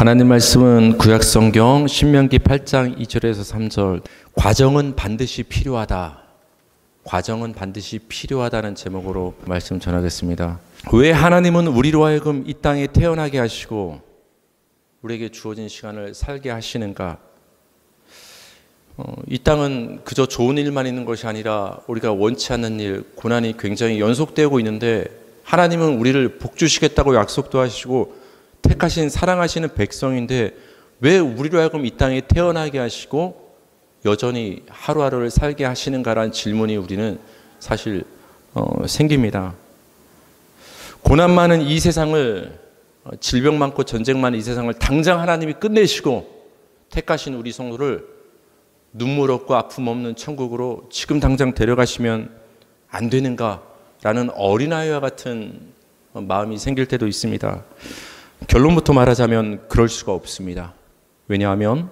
하나님 말씀은 구약성경 신명기 8장 2절에서 3절, 과정은 반드시 필요하다. 과정은 반드시 필요하다는 제목으로 말씀 전하겠습니다. 왜 하나님은 우리로 하여금 이 땅에 태어나게 하시고 우리에게 주어진 시간을 살게 하시는가? 이 땅은 그저 좋은 일만 있는 것이 아니라 우리가 원치 않는 일, 고난이 굉장히 연속되고 있는데 하나님은 우리를 복주시겠다고 약속도 하시고 택하신 사랑하시는 백성인데 왜 우리로 하여금 이 땅에 태어나게 하시고 여전히 하루하루를 살게 하시는가라는 질문이 우리는 사실 생깁니다. 고난 많은 이 세상을, 질병 많고 전쟁 많은 이 세상을 당장 하나님이 끝내시고 택하신 우리 성도를 눈물 없고 아픔 없는 천국으로 지금 당장 데려가시면 안 되는가라는 어린아이와 같은 마음이 생길 때도 있습니다. 결론부터 말하자면 그럴 수가 없습니다. 왜냐하면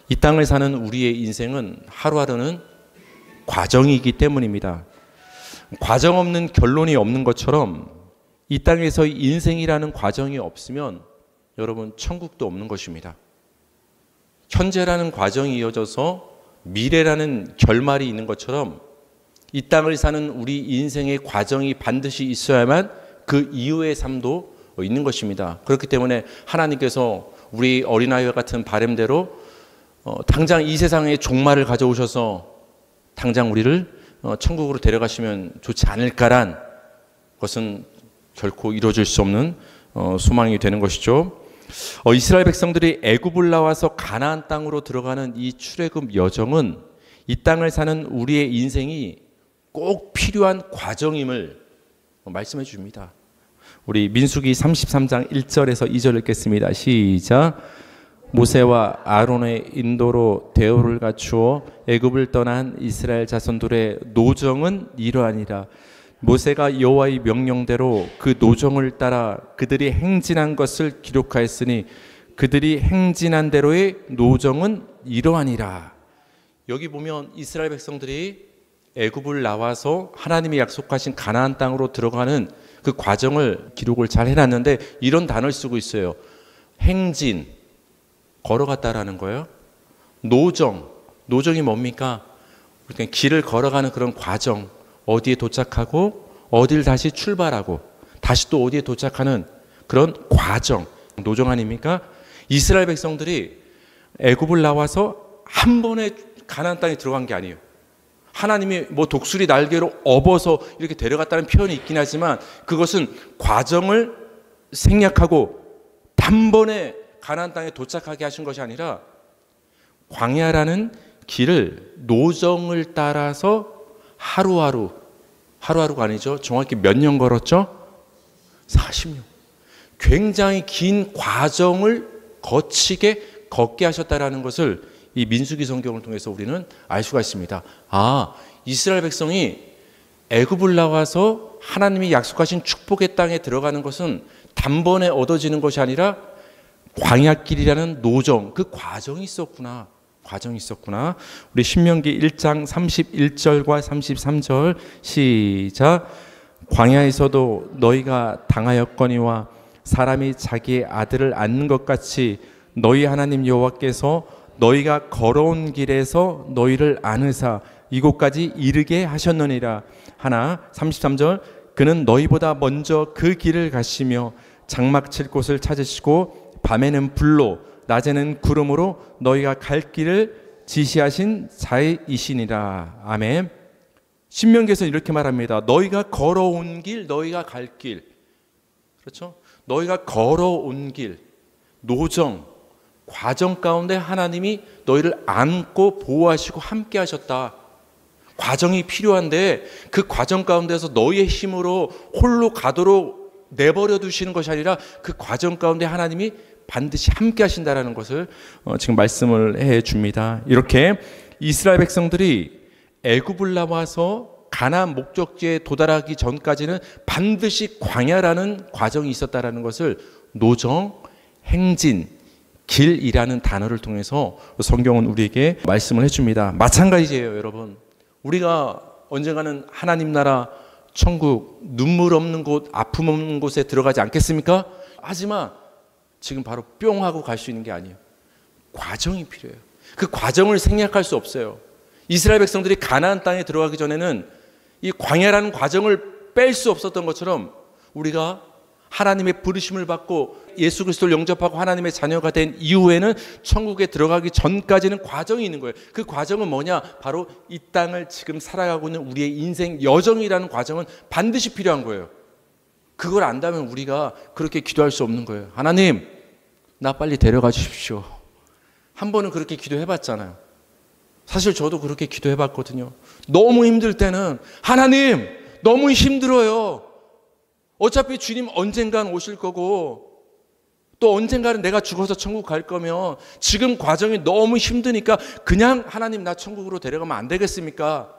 이 땅을 사는 우리의 인생은 하루하루는 과정이기 때문입니다. 과정 없는 결론이 없는 것처럼 이 땅에서 인생이라는 과정이 없으면 여러분 천국도 없는 것입니다. 현재라는 과정이 이어져서 미래라는 결말이 있는 것처럼 이 땅을 사는 우리 인생의 과정이 반드시 있어야만 그 이후의 삶도 있는 것입니다. 그렇기 때문에 하나님께서 우리 어린아이와 같은 바람대로 당장 이 세상에 종말을 가져오셔서 당장 우리를 천국으로 데려가시면 좋지 않을까란 것은 결코 이루어질 수 없는 소망이 되는 것이죠. 이스라엘 백성들이 애굽을 나와서 가나안 땅으로 들어가는 이 출애굽 여정은 이 땅을 사는 우리의 인생이 꼭 필요한 과정임을 말씀해 줍니다. 우리 민수기 33장 1절에서 2절 읽겠습니다. 시작. 모세와 아론의 인도로 대오를 갖추어 애굽을 떠난 이스라엘 자손들의 노정은 이러하니라. 모세가 여호와의 명령대로 그 노정을 따라 그들이 행진한 것을 기록하였으니 그들이 행진한 대로의 노정은 이러하니라. 여기 보면 이스라엘 백성들이 애굽을 나와서 하나님이 약속하신 가나안 땅으로 들어가는 그 과정을 기록을 잘 해놨는데 이런 단어를 쓰고 있어요. 행진, 걸어갔다라는 거예요. 노정, 노정이 뭡니까? 길을 걸어가는 그런 과정, 어디에 도착하고 어디를 다시 출발하고 다시 또 어디에 도착하는 그런 과정, 노정 아닙니까? 이스라엘 백성들이 애굽을 나와서 한 번에 가나안 땅에 들어간 게 아니에요. 하나님이 독수리 날개로 업어서 이렇게 데려갔다는 표현이 있긴 하지만 그것은 과정을 생략하고 단번에 가나안 땅에 도착하게 하신 것이 아니라 광야라는 길을 노정을 따라서 하루하루가 아니죠. 정확히 몇 년 걸었죠? 40년. 굉장히 긴 과정을 거치게 걷게 하셨다라는 것을 이 민수기 성경을 통해서 우리는 알 수가 있습니다. 이스라엘 백성이 애굽을 나와서 하나님이 약속하신 축복의 땅에 들어가는 것은 단번에 얻어지는 것이 아니라 광야길이라는 노정, 그 과정이 있었구나. 우리 신명기 1장 31절과 33절 시작. 광야에서도 너희가 당하였거니와 사람이 자기의 아들을 안는 것 같이 너희 하나님 여호와께서 너희가 걸어온 길에서 너희를 안으사 이곳까지 이르게 하셨느니라. 33절. 그는 너희보다 먼저 그 길을 가시며 장막 칠 곳을 찾으시고 밤에는 불로 낮에는 구름으로 너희가 갈 길을 지시하신 자이시니라. 아멘. 신명기에서 이렇게 말합니다. 너희가 걸어온 길, 너희가 갈 길. 그렇죠? 너희가 걸어온 길, 노정, 과정 가운데 하나님이 너희를 안고 보호하시고 함께 하셨다. 과정이 필요한데 그 과정 가운데서 너희의 힘으로 홀로 가도록 내버려 두시는 것이 아니라 그 과정 가운데 하나님이 반드시 함께 하신다라는 것을 지금 말씀을 해 줍니다. 이렇게 이스라엘 백성들이 애굽을 나와서 가나안 목적지에 도달하기 전까지는 반드시 광야라는 과정이 있었다라는 것을 노정, 행진, 길이라는 단어를 통해서 성경은 우리에게 말씀을 해줍니다. 마찬가지예요, 여러분. 우리가 언젠가는 하나님 나라, 천국, 눈물 없는 곳, 아픔 없는 곳에 들어가지 않겠습니까? 하지만 지금 바로 뿅 하고 갈 수 있는 게 아니에요. 과정이 필요해요. 그 과정을 생략할 수 없어요. 이스라엘 백성들이 가나안 땅에 들어가기 전에는 이 광야라는 과정을 뺄 수 없었던 것처럼 우리가 하나님의 부르심을 받고 예수 그리스도를 영접하고 하나님의 자녀가 된 이후에는 천국에 들어가기 전까지는 과정이 있는 거예요. 그 과정은 뭐냐? 바로 이 땅을 지금 살아가고 있는 우리의 인생 여정이라는 과정은 반드시 필요한 거예요. 그걸 안다면 우리가 그렇게 기도할 수 없는 거예요. 하나님, 나 빨리 데려가 주십시오. 한 번은 그렇게 기도해봤잖아요. 사실 저도 그렇게 기도해봤거든요. 너무 힘들 때는 하나님, 너무 힘들어요. 어차피 주님 언젠간 오실 거고 또 언젠가는 내가 죽어서 천국 갈 거면 지금 과정이 너무 힘드니까 그냥 하나님 나 천국으로 데려가면 안 되겠습니까?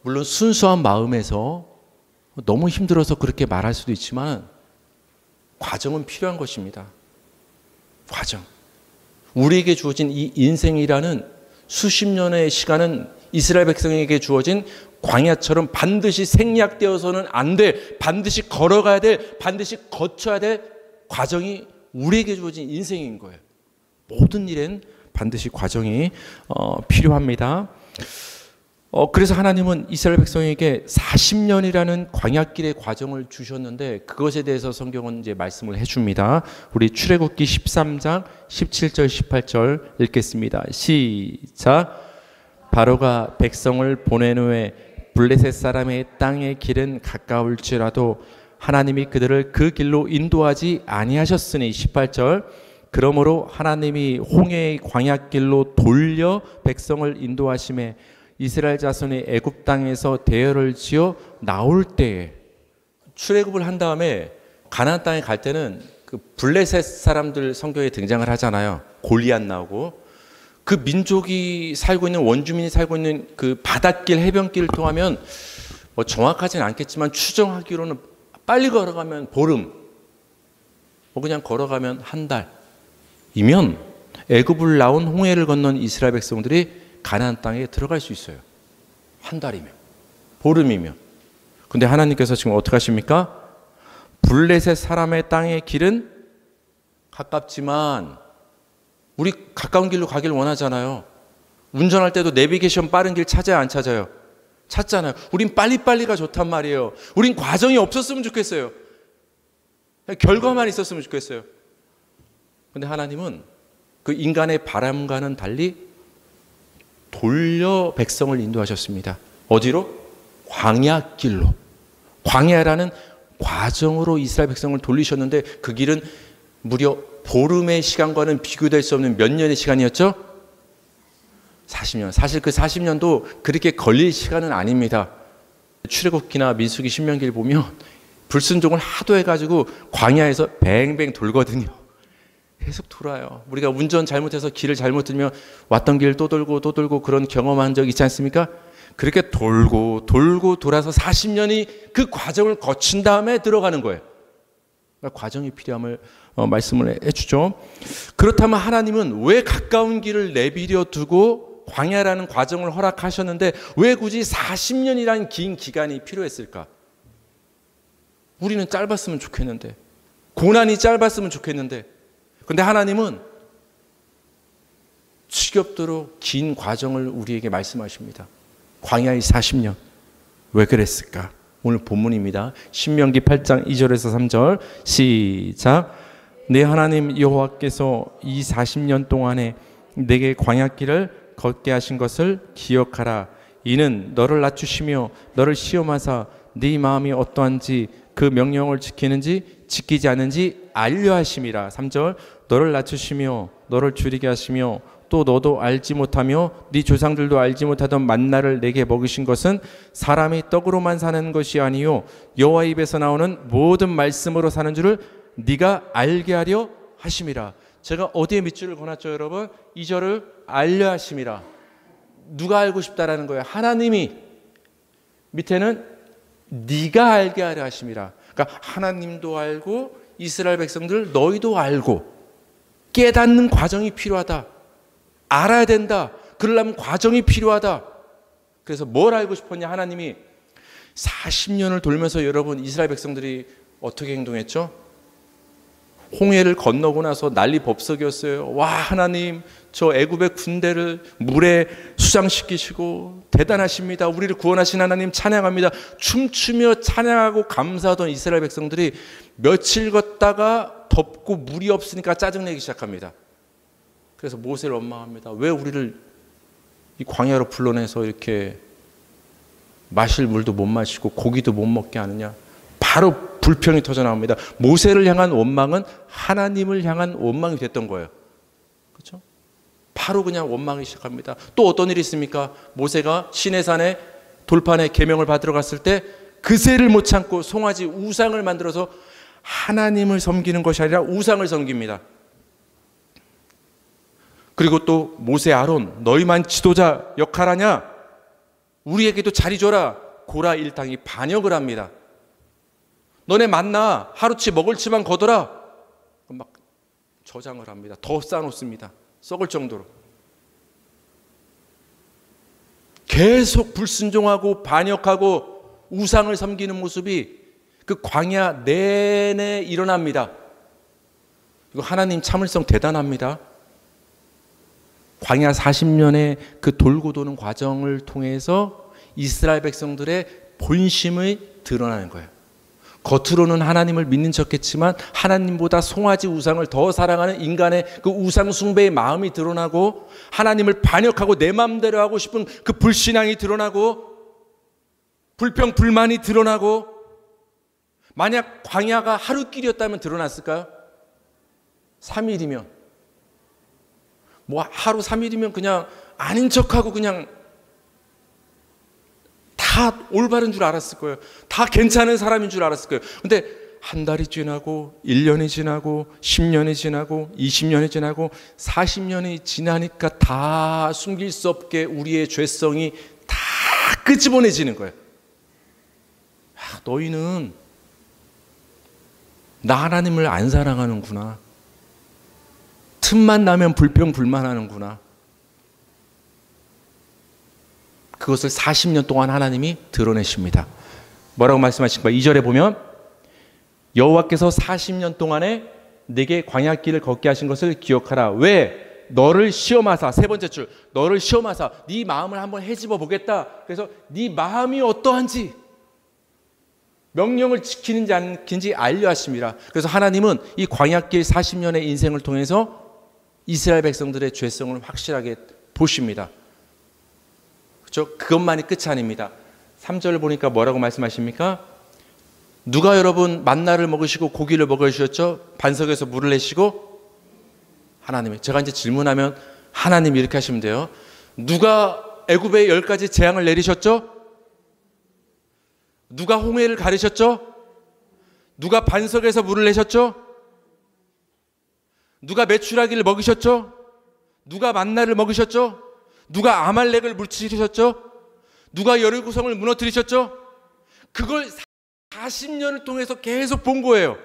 물론 순수한 마음에서 너무 힘들어서 그렇게 말할 수도 있지만 과정은 필요한 것입니다. 과정. 우리에게 주어진 이 인생이라는 수십 년의 시간은 이스라엘 백성에게 주어진 광야처럼 반드시 생략되어서는 안 돼. 반드시 걸어가야 돼. 반드시 거쳐야 될 과정이 우리에게 주어진 인생인 거예요. 모든 일엔 반드시 과정이 필요합니다. 그래서 하나님은 이스라엘 백성에게 40년이라는 광야길의 과정을 주셨는데 그것에 대해서 성경은 이제 말씀을 해줍니다. 우리 출애굽기 13장 17절 18절 읽겠습니다. 시작. 바로가 백성을 보낸 후에 블레셋 사람의 땅의 길은 가까울지라도 하나님이 그들을 그 길로 인도하지 아니하셨으니 18절. 그러므로 하나님이 홍해의 광야길로 돌려 백성을 인도하심에 이스라엘 자손이 애굽 땅에서 대열을 지어 나올 때에 출애굽을 한 다음에 가나안 땅에 갈 때는 그 블레셋 사람들 성경에 등장을 하잖아요. 골리앗 나오고 그 민족이 살고 있는 원주민이 살고 있는 그 바닷길 해변길을 통하면 뭐 정확하진 않겠지만 추정하기로는 빨리 걸어가면 보름, 뭐 그냥 걸어가면 한 달이면 애굽을 나온 홍해를 건넌 이스라엘 백성들이 가나안 땅에 들어갈 수 있어요. 한 달이면, 보름이면. 근데 하나님께서 지금 어떻게 하십니까? 블레셋 사람의 땅의 길은 가깝지만 우리 가까운 길로 가길 원하잖아요. 운전할 때도 내비게이션 빠른 길 찾아요, 안 찾아요? 찾잖아요. 우린 빨리빨리가 좋단 말이에요. 우린 과정이 없었으면 좋겠어요. 결과만 있었으면 좋겠어요. 근데 하나님은 그 인간의 바람과는 달리 돌려 백성을 인도하셨습니다. 어디로? 광야길로. 광야라는 과정으로 이스라엘 백성을 돌리셨는데 그 길은 무려 보름의 시간과는 비교될 수 없는 몇 년의 시간이었죠? 40년. 사실 그 40년도 그렇게 걸릴 시간은 아닙니다. 출애굽기나 민수기 신명기를 보면 불순종을 하도 해가지고 광야에서 뱅뱅 돌거든요. 계속 돌아요. 우리가 운전 잘못해서 길을 잘못 들면 왔던 길 또 돌고 또 돌고 그런 경험한 적 있지 않습니까? 그렇게 돌고 돌아서 40년이 그 과정을 거친 다음에 들어가는 거예요. 그러니까 과정이 필요함을 말씀을 해주죠. 그렇다면 하나님은 왜 가까운 길을 내비려 두고 광야라는 과정을 허락하셨는데 왜 굳이 40년이라는 긴 기간이 필요했을까? 우리는 짧았으면 좋겠는데, 고난이 짧았으면 좋겠는데, 근데 하나님은 지겹도록 긴 과정을 우리에게 말씀하십니다. 광야의 40년. 왜 그랬을까? 오늘 본문입니다. 신명기 8장 2절에서 3절 시작. 내 하나님 여호와께서 이 40년 동안에 내게 광야길을 걷게 하신 것을 기억하라. 이는 너를 낮추시며 너를 시험하사 네 마음이 어떠한지 그 명령을 지키는지 지키지 않는지 알려 하심이라. 3절. 너를 낮추시며 너를 줄이게 하시며 또 너도 알지 못하며 네 조상들도 알지 못하던 만나를 내게 먹이신 것은 사람이 떡으로만 사는 것이 아니요 여호와 입에서 나오는 모든 말씀으로 사는 줄을 네가 알게 하려 하심이라. 제가 어디에 밑줄을 그어놨죠, 여러분? 2절을 알려 하심이라. 누가 알고 싶다라는 거예요? 하나님이. 밑에는 네가 알게 하려 하심이라. 그러니까 하나님도 알고 이스라엘 백성들 너희도 알고 깨닫는 과정이 필요하다. 알아야 된다. 그러려면 과정이 필요하다. 그래서 뭘 알고 싶었냐? 하나님이 40년을 돌면서 여러분 이스라엘 백성들이 어떻게 행동했죠? 홍해를 건너고 나서 난리 법석이었어요. 와, 하나님, 저 애굽의 군대를 물에 수장시키시고 대단하십니다. 우리를 구원하신 하나님 찬양합니다. 춤추며 찬양하고 감사하던 이스라엘 백성들이 며칠 걷다가 덥고 물이 없으니까 짜증내기 시작합니다. 그래서 모세를 원망합니다. 왜 우리를 이 광야로 불러내서 이렇게 마실 물도 못 마시고 고기도 못 먹게 하느냐. 바로 불평이 터져나옵니다. 모세를 향한 원망은 하나님을 향한 원망이 됐던 거예요. 그렇죠? 바로 그냥 원망이 시작합니다. 또 어떤 일이 있습니까? 모세가 시내산에 돌판에 계명을 받으러 갔을 때 그새를 못 참고 송아지 우상을 만들어서 하나님을 섬기는 것이 아니라 우상을 섬깁니다. 그리고 또 모세, 아론, 너희만 지도자 역할하냐? 우리에게도 자리 줘라. 고라 일당이 반역을 합니다. 너네 만나 하루치 먹을 치만 거둬라. 막 저장을 합니다. 더 쌓아놓습니다. 썩을 정도로. 계속 불순종하고 반역하고 우상을 섬기는 모습이 그 광야 내내 일어납니다. 이거 하나님 참을성 대단합니다. 광야 40년의 그 돌고 도는 과정을 통해서 이스라엘 백성들의 본심이 드러나는 거예요. 겉으로는 하나님을 믿는 척했지만 하나님보다 송아지 우상을 더 사랑하는 인간의 그 우상 숭배의 마음이 드러나고 하나님을 반역하고 내 마음대로 하고 싶은 그 불신앙이 드러나고 불평 불만이 드러나고 만약 광야가 하루길이었다면 드러났을까요? 3일이면 뭐 하루 3일이면 그냥 아닌 척하고 그냥 다 올바른 줄 알았을 거예요. 다 괜찮은 사람인 줄 알았을 거예요. 근데 한 달이 지나고 1년이 지나고 10년이 지나고 20년이 지나고 40년이 지나니까 다 숨길 수 없게 우리의 죄성이 다 끄집어내지는 거예요. 야, 너희는 나 하나님을 안 사랑하는구나. 틈만 나면 불평 불만하는구나. 그것을 40년 동안 하나님이 드러내십니다. 뭐라고 말씀하신 거예요? 2절에 보면 여호와께서 40년 동안에 내게 광야길을 걷게 하신 것을 기억하라. 왜? 너를 시험하사. 세 번째 줄, 너를 시험하사. 네 마음을 한번 헤집어 보겠다. 그래서 네 마음이 어떠한지 명령을 지키는지 안 지키는지 알려 하십니다. 그래서 하나님은 이 광야길 40년의 인생을 통해서 이스라엘 백성들의 죄성을 확실하게 보십니다. 그렇죠? 그것만이 끝이 아닙니다. 3절을 보니까 뭐라고 말씀하십니까? 누가 여러분 만나를 먹으시고 고기를 먹으셨죠? 반석에서 물을 내시고 하나님이. 제가 이제 질문하면 하나님 이렇게 하시면 돼요. 누가 애굽에 10가지 재앙을 내리셨죠? 누가 홍해를 가르셨죠? 누가 반석에서 물을 내셨죠? 누가 메추라기를 먹이셨죠? 누가 만나를 먹이셨죠? 누가 아말렉을 물리치셨죠? 누가 여리고성을 무너뜨리셨죠? 그걸 40년을 통해서 계속 본 거예요.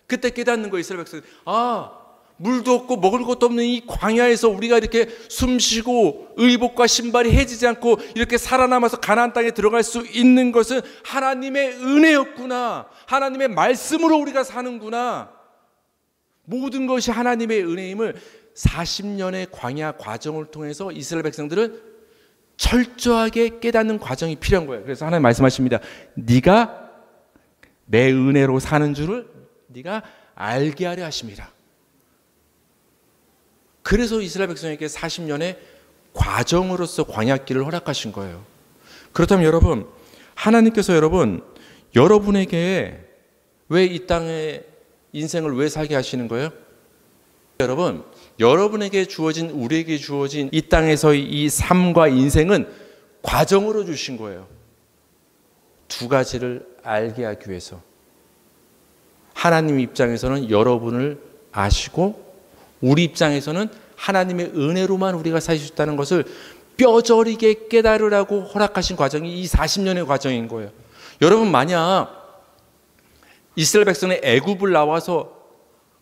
그때 깨닫는 거예요, 이스라엘 백성들. 아, 물도 없고 먹을 것도 없는 이 광야에서 우리가 이렇게 숨쉬고 의복과 신발이 해지지 않고 이렇게 살아남아서 가나안 땅에 들어갈 수 있는 것은 하나님의 은혜였구나. 하나님의 말씀으로 우리가 사는구나. 모든 것이 하나님의 은혜임을 40년의 광야 과정을 통해서 이스라엘 백성들은 철저하게 깨닫는 과정이 필요한 거예요. 그래서 하나님 말씀하십니다. 네가 내 은혜로 사는 줄을 네가 알게 하려 하십니다. 그래서 이스라엘 백성에게 40년의 과정으로서 광야길을 허락하신 거예요. 그렇다면 여러분, 하나님께서 여러분에게 왜 이 땅의 인생을 왜 살게 하시는 거예요? 여러분, 여러분에게 주어진, 우리에게 주어진 이 땅에서의 이 삶과 인생은 과정으로 주신 거예요. 두 가지를 알게 하기 위해서. 하나님 입장에서는 여러분을 아시고 우리 입장에서는 하나님의 은혜로만 우리가 살 수 있다는 것을 뼈저리게 깨달으라고 허락하신 과정이 이 40년의 과정인 거예요. 여러분, 만약 이스라엘 백성이 애굽을 나와서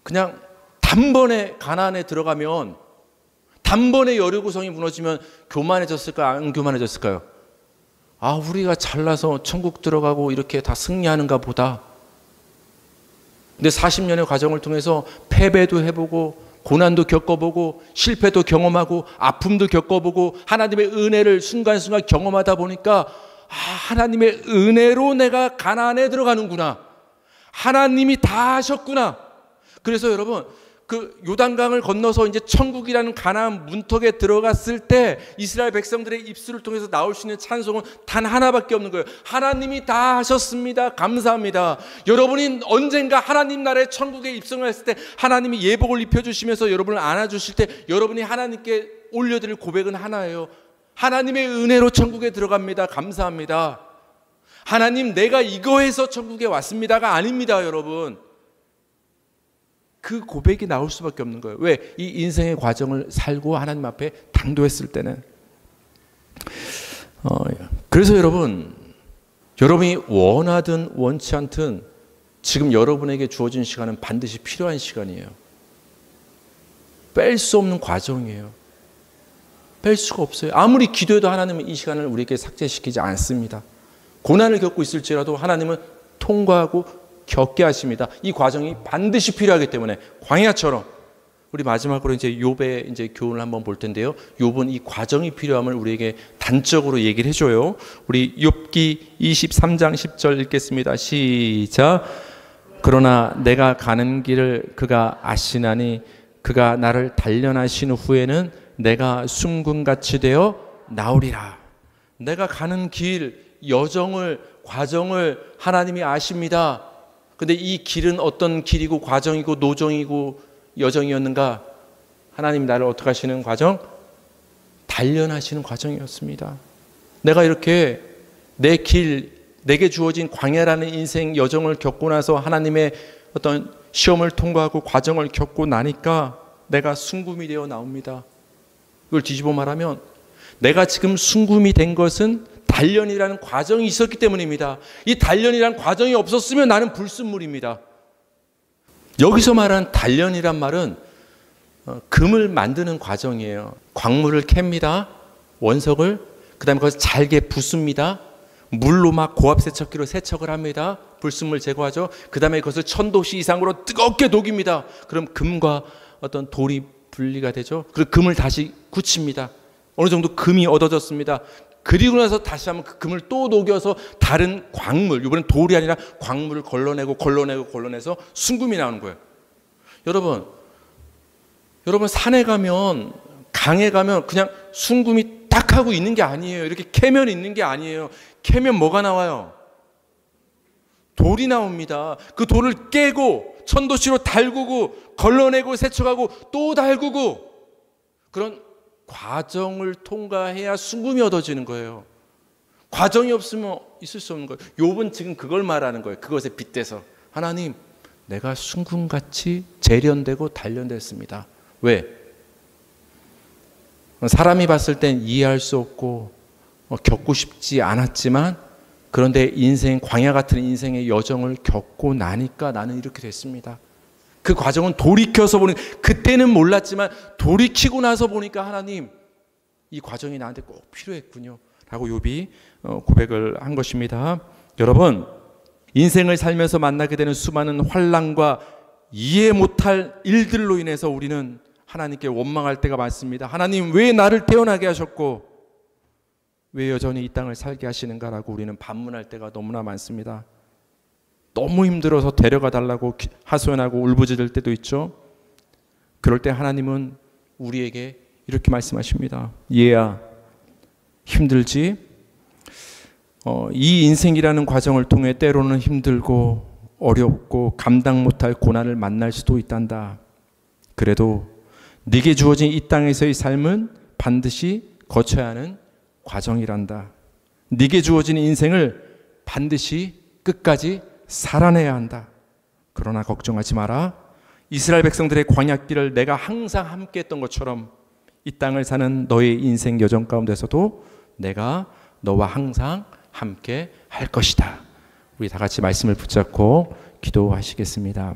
그냥 단번에 가나안에 들어가면, 단번에 여리고성이 무너지면 교만해졌을까요? 안 교만해졌을까요? 아, 우리가 잘나서 천국 들어가고 이렇게 다 승리하는가 보다. 근데 40년의 과정을 통해서 패배도 해보고 고난도 겪어보고 실패도 경험하고 아픔도 겪어보고 하나님의 은혜를 순간순간 경험하다 보니까 하나님의 은혜로 내가 가나안에 들어가는구나. 하나님이 다 하셨구나. 그래서 여러분 그 요단강을 건너서 이제 천국이라는 가나안 문턱에 들어갔을 때 이스라엘 백성들의 입술을 통해서 나올 수 있는 찬송은 단 하나밖에 없는 거예요. 하나님이 다 하셨습니다. 감사합니다. 여러분이 언젠가 하나님 나라의 천국에 입성했을 때 하나님이 예복을 입혀주시면서 여러분을 안아주실 때 여러분이 하나님께 올려드릴 고백은 하나예요. 하나님의 은혜로 천국에 들어갑니다. 감사합니다. 하나님 내가 이거 해서 천국에 왔습니다가 아닙니다. 여러분 그 고백이 나올 수밖에 없는 거예요. 왜? 이 인생의 과정을 살고 하나님 앞에 당도했을 때는. 그래서 여러분이 원하든 원치 않든 지금 여러분에게 주어진 시간은 반드시 필요한 시간이에요. 뺄 수 없는 과정이에요. 뺄 수가 없어요. 아무리 기도해도 하나님은 이 시간을 우리에게 삭제시키지 않습니다. 고난을 겪고 있을지라도 하나님은 통과하고 겪게 하십니다. 이 과정이 반드시 필요하기 때문에 광야처럼. 우리 마지막으로 이제 욥의 이제 교훈을 한번 볼 텐데요. 욥은 이 과정이 필요함을 우리에게 단적으로 얘기를 해줘요. 우리 욥기 23장 10절 읽겠습니다. 시작. 그러나 내가 가는 길을 그가 아시나니 그가 나를 단련하신 후에는 내가 순금같이 되어 나오리라. 내가 가는 길, 여정을, 과정을 하나님이 아십니다. 근데 이 길은 어떤 길이고 과정이고 노정이고 여정이었는가? 하나님 나를 어떻게 하시는 과정? 단련하시는 과정이었습니다. 내가 이렇게 내 길, 내게 주어진 광야라는 인생 여정을 겪고 나서 하나님의 어떤 시험을 통과하고 과정을 겪고 나니까 내가 순금이 되어 나옵니다. 이걸 뒤집어 말하면 내가 지금 순금이 된 것은 단련이라는 과정이 있었기 때문입니다. 이 단련이라는 과정이 없었으면 나는 불순물입니다. 여기서 말하는 단련이란 말은 금을 만드는 과정이에요. 광물을 캡니다. 원석을. 그 다음에 그것을 잘게 붓습니다. 물로 막 고압 세척기로 세척을 합니다. 불순물 제거하죠. 그 다음에 그것을 1000도씨 이상으로 뜨겁게 녹입니다. 그럼 금과 어떤 돌이 분리가 되죠. 그리고 금을 다시 굳힙니다. 어느 정도 금이 얻어졌습니다. 그리고 나서 다시 한번 그 금을 또 녹여서 다른 광물, 이번엔 돌이 아니라 광물을 걸러내서 순금이 나오는 거예요. 여러분 산에 가면, 강에 가면 그냥 순금이 딱 하고 있는 게 아니에요. 이렇게 캐면 있는 게 아니에요. 캐면 뭐가 나와요? 돌이 나옵니다. 그 돌을 깨고 1000도씨로 달구고 걸러내고 세척하고 또 달구고 그런 과정을 통과해야 순금이 얻어지는 거예요. 과정이 없으면 있을 수 없는 거예요. 욥은 지금 그걸 말하는 거예요. 그것에 빗대서 하나님 내가 순금같이 재련되고 단련됐습니다. 왜? 사람이 봤을 땐 이해할 수 없고 겪고 싶지 않았지만 그런데 인생, 광야 같은 인생의 여정을 겪고 나니까 나는 이렇게 됐습니다. 그 과정은 돌이켜서 보니 그때는 몰랐지만 돌이키고 나서 보니까 하나님 이 과정이 나한테 꼭 필요했군요 라고 욥이 고백을 한 것입니다. 여러분 인생을 살면서 만나게 되는 수많은 환난과 이해 못할 일들로 인해서 우리는 하나님께 원망할 때가 많습니다. 하나님 왜 나를 태어나게 하셨고 왜 여전히 이 땅을 살게 하시는가라고 우리는 반문할 때가 너무나 많습니다. 너무 힘들어서 데려가 달라고 하소연하고 울부짖을 때도 있죠. 그럴 때 하나님은 우리에게 이렇게 말씀하십니다. 얘야 힘들지? 이 인생이라는 과정을 통해 때로는 힘들고 어렵고 감당 못할 고난을 만날 수도 있단다. 그래도 네게 주어진 이 땅에서의 삶은 반드시 거쳐야 하는 과정이란다. 네게 주어진 인생을 반드시 끝까지 살아내야 한다. 그러나 걱정하지 마라. 이스라엘 백성들의 광야길을 내가 항상 함께 했던 것처럼 이 땅을 사는 너의 인생 여정 가운데서도 내가 너와 항상 함께 할 것이다. 우리 다 같이 말씀을 붙잡고 기도하시겠습니다.